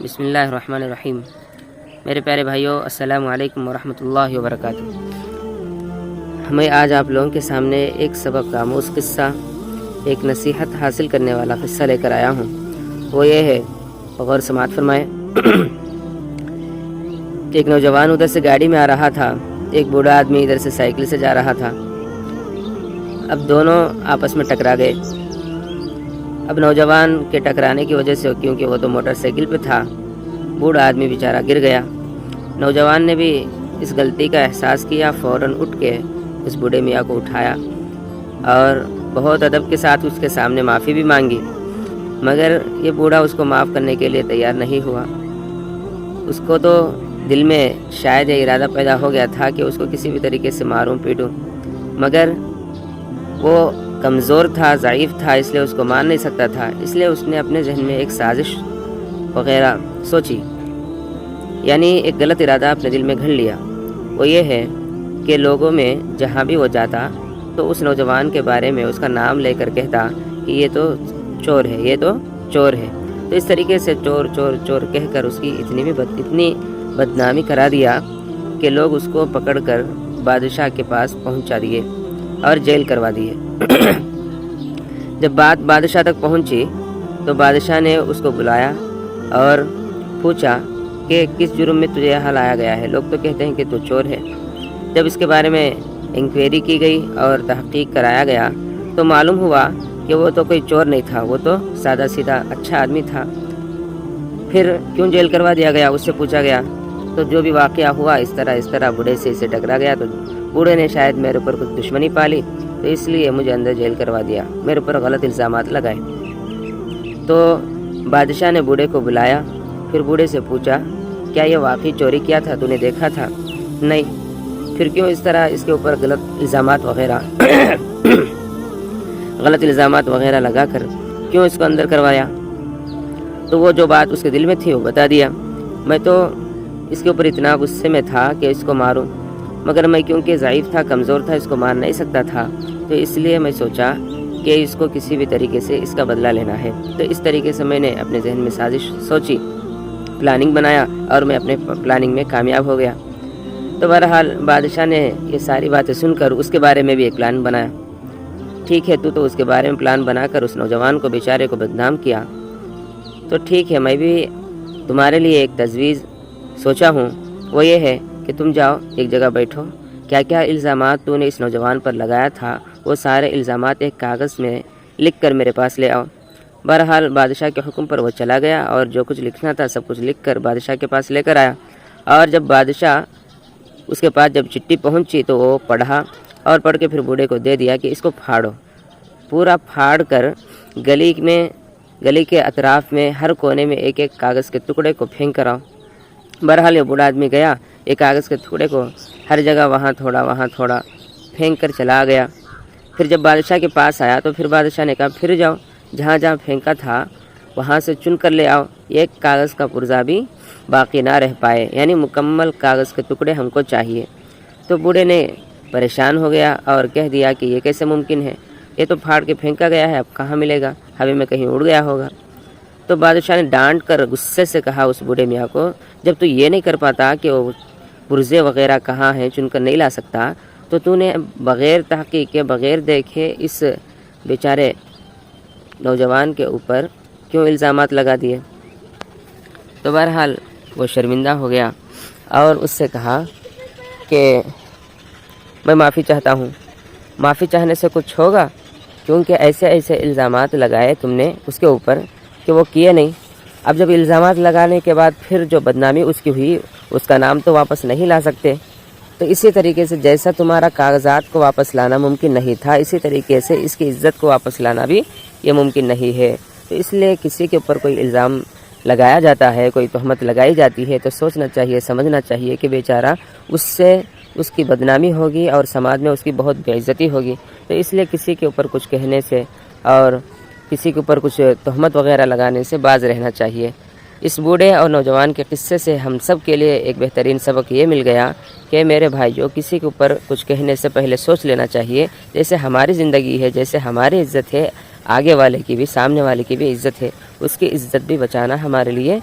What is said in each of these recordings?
بسم اللہ الرحمن الرحیم۔ میرے پیارے بھائیوں، السلام علیکم ورحمۃ اللہ وبرکاتہ۔ میں آج آپ لوگوں کے سامنے ایک سبق آموز قصہ، ایک نصیحت حاصل کرنے والا قصہ لے کر آیا ہوں۔ وہ یہ ہے، غور سماعت فرمائے۔ ایک نوجوان ادھر سے گاڑی میں آ رہا تھا، ایک بوڑھا آدمی ادھر سے سائیکل سے جا رہا تھا۔ اب دونوں آپس میں ٹکرا گئے۔ اب نوجوان کے ٹکرانے کی وجہ سے، کیونکہ وہ تو موٹر سائیکل پہ تھا، بوڑھا آدمی بیچارہ گر گیا۔ نوجوان نے بھی اس غلطی کا احساس کیا، فوراً اٹھ کے اس بوڑھے میاں کو اٹھایا اور بہت ادب کے ساتھ اس کے سامنے معافی بھی مانگی، مگر یہ بوڑھا اس کو معاف کرنے کے لیے تیار نہیں ہوا۔ اس کو تو دل میں شاید یہ ارادہ پیدا ہو گیا تھا کہ اس کو کسی بھی طریقے سے ماروں پیٹوں، مگر وہ کمزور تھا، ضعیف تھا، اس لیے اس کو مار نہیں سکتا تھا۔ اس لیے اس نے اپنے ذہن میں ایک سازش وغیرہ سوچی، یعنی ایک غلط ارادہ اپنے دل میں گھڑ لیا۔ وہ یہ ہے کہ لوگوں میں جہاں بھی وہ جاتا تو اس نوجوان کے بارے میں اس کا نام لے کر کہتا کہ یہ تو چور ہے، یہ تو چور ہے۔ تو اس طریقے سے چور چور چور کہہ کر اس کی اتنی بدنامی کرا دیا کہ لوگ اس کو پکڑ کر بادشاہ کے پاس پہنچا دیے اور جیل کروا دیے۔ جب بات بادشاہ تک پہنچی تو بادشاہ نے اس کو بلایا اور پوچھا کہ کس جرم میں تجھے یہاں لایا گیا ہے؟ لوگ تو کہتے ہیں کہ تو چور ہے۔ جب اس کے بارے میں انکوائری کی گئی اور تحقیق کرایا گیا تو معلوم ہوا کہ وہ تو کوئی چور نہیں تھا، وہ تو سادہ سیدھا اچھا آدمی تھا۔ پھر کیوں جیل کروا دیا گیا؟ اس سے پوچھا گیا تو جو بھی واقعہ ہوا، اس طرح بوڑھے سے اسے ٹکرا گیا تو بوڑھے نے شاید میرے اوپر کچھ دشمنی پالی، تو اس لیے مجھے اندر جیل کروا دیا، میرے اوپر غلط الزامات لگائے۔ تو بادشاہ نے بوڑھے کو بلایا، پھر بوڑھے سے پوچھا کیا یہ واقعی چوری کیا تھا؟ تو نے دیکھا تھا؟ نہیں۔ پھر کیوں اس طرح اس کے اوپر غلط الزامات وغیرہ لگا کر کیوں اس کو اندر کروایا؟ تو وہ جو بات اس کے دل میں تھی وہ بتا دیا۔ میں تو اس کے اوپر اتنا غصے میں تھا کہ اس کو ماروں، مگر میں کیونکہ ضعیف تھا، کمزور تھا، اس کو مار نہیں سکتا تھا، تو اس لیے میں سوچا کہ اس کو کسی بھی طریقے سے اس کا بدلہ لینا ہے۔ تو اس طریقے سے میں نے اپنے ذہن میں سازش سوچی، پلاننگ بنایا اور میں اپنے پلاننگ میں کامیاب ہو گیا۔ تو بہرحال بادشاہ نے یہ ساری باتیں سن کر اس کے بارے میں بھی ایک پلان بنایا۔ ٹھیک ہے، تو اس کے بارے میں پلان بنا کر اس نوجوان کو بیچارے کو بدنام کیا، تو ٹھیک ہے، میں بھی تمہارے لیے ایک تجویز سوچا ہوں۔ وہ یہ ہے کہ تم جاؤ، ایک جگہ بیٹھو، کیا کیا الزامات تو نے اس نوجوان پر لگایا تھا وہ سارے الزامات ایک کاغذ میں لکھ کر میرے پاس لے آؤ۔ بہرحال بادشاہ کے حکم پر وہ چلا گیا اور جو کچھ لکھنا تھا سب کچھ لکھ کر بادشاہ کے پاس لے کر آیا۔ اور جب بادشاہ اس کے پاس جب چٹھی پہنچی تو وہ پڑھا اور پڑھ کے پھر بوڑھے کو دے دیا کہ اس کو پھاڑو، پورا پھاڑ کر گلی کے اطراف میں ہر کونے میں ایک ایک کاغذ کے ٹکڑے کو پھینک کر آؤ۔ بہرحال یہ بوڑھا آدمی گیا، ایک کاغذ کے ٹکڑے کو ہر جگہ وہاں تھوڑا پھینک کر چلا گیا۔ پھر جب بادشاہ کے پاس آیا تو پھر بادشاہ نے کہا پھر جاؤ، جہاں جہاں پھینکا تھا وہاں سے چن کر لے آؤ، ایک کاغذ کا پرزہ بھی باقی نہ رہ پائے، یعنی مکمل کاغذ کے ٹکڑے ہم کو چاہیے۔ تو بوڑھے نے پریشان ہو گیا اور کہہ دیا کہ یہ کیسے ممکن ہے، یہ تو پھاڑ کے پھینکا گیا ہے، اب کہاں ملے گا، ہوا میں کہیں اڑ گیا ہوگا۔ تو بادشاہ نے ڈانٹ کر غصے سے کہا اس بوڑھے میاں کو، جب تو یہ نہیں کر پاتا کہ وہ پرزے وغیرہ کہاں ہیں چن کر نہیں لا سکتا، تو نے بغیر تحقیق کے بغیر دیکھے اس بیچارے نوجوان کے اوپر کیوں الزامات لگا دیے؟ تو بہرحال وہ شرمندہ ہو گیا اور اس سے کہا کہ میں معافی چاہتا ہوں۔ معافی چاہنے سے کچھ ہوگا؟ کیونکہ ایسے الزامات لگائے تم نے اس کے اوپر کہ وہ کیے نہیں۔ اب جب الزامات لگانے کے بعد پھر جو بدنامی اس کی ہوئی، اس کا نام تو واپس نہیں لا سکتے۔ تو اسی طریقے سے جیسا تمہارا کاغذات کو واپس لانا ممکن نہیں تھا، اسی طریقے سے اس کی عزت کو واپس لانا بھی یہ ممکن نہیں ہے۔ تو اس لیے کسی کے اوپر کوئی الزام لگایا جاتا ہے، کوئی تہمت لگائی جاتی ہے، تو سوچنا چاہیے، سمجھنا چاہیے کہ بیچارہ اس سے اس کی بدنامی ہوگی اور سماج میں اس کی بہت بے عزتی ہوگی۔ تو اس لیے کسی کے اوپر کچھ کہنے سے اور کسی کے اوپر کچھ تہمت وغیرہ لگانے سے باز رہنا چاہیے۔ اس بوڑھے اور نوجوان کے قصے سے ہم سب کے لیے ایک بہترین سبق یہ مل گیا کہ میرے بھائیوں، کسی کے اوپر کچھ کہنے سے پہلے سوچ لینا چاہیے۔ جیسے ہماری زندگی ہے، جیسے ہماری عزت ہے، آگے والے کی بھی، سامنے والے کی بھی عزت ہے، اس کی عزت بھی بچانا ہمارے لیے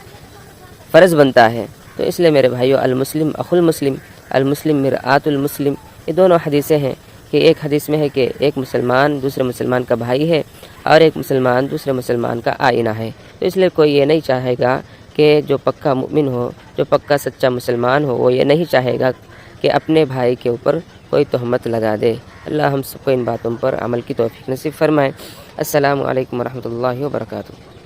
فرض بنتا ہے۔ تو اس لیے میرے بھائیو، المسلم اخو المسلم، المسلم مرآت المسلم، یہ دونوں حدیثیں ہیں کہ ایک حدیث میں ہے کہ ایک مسلمان دوسرے مسلمان کا بھائی ہے اور ایک مسلمان دوسرے مسلمان کا آئینہ ہے۔ تو اس لیے کوئی یہ نہیں چاہے گا کہ جو پکا مومن ہو، جو پکا سچا مسلمان ہو، وہ یہ نہیں چاہے گا کہ اپنے بھائی کے اوپر کوئی تہمت لگا دے۔ اللہ ہم سب کو ان باتوں پر عمل کی توفیق نصیب فرمائے۔ السلام علیکم ورحمۃ اللہ وبرکاتہ۔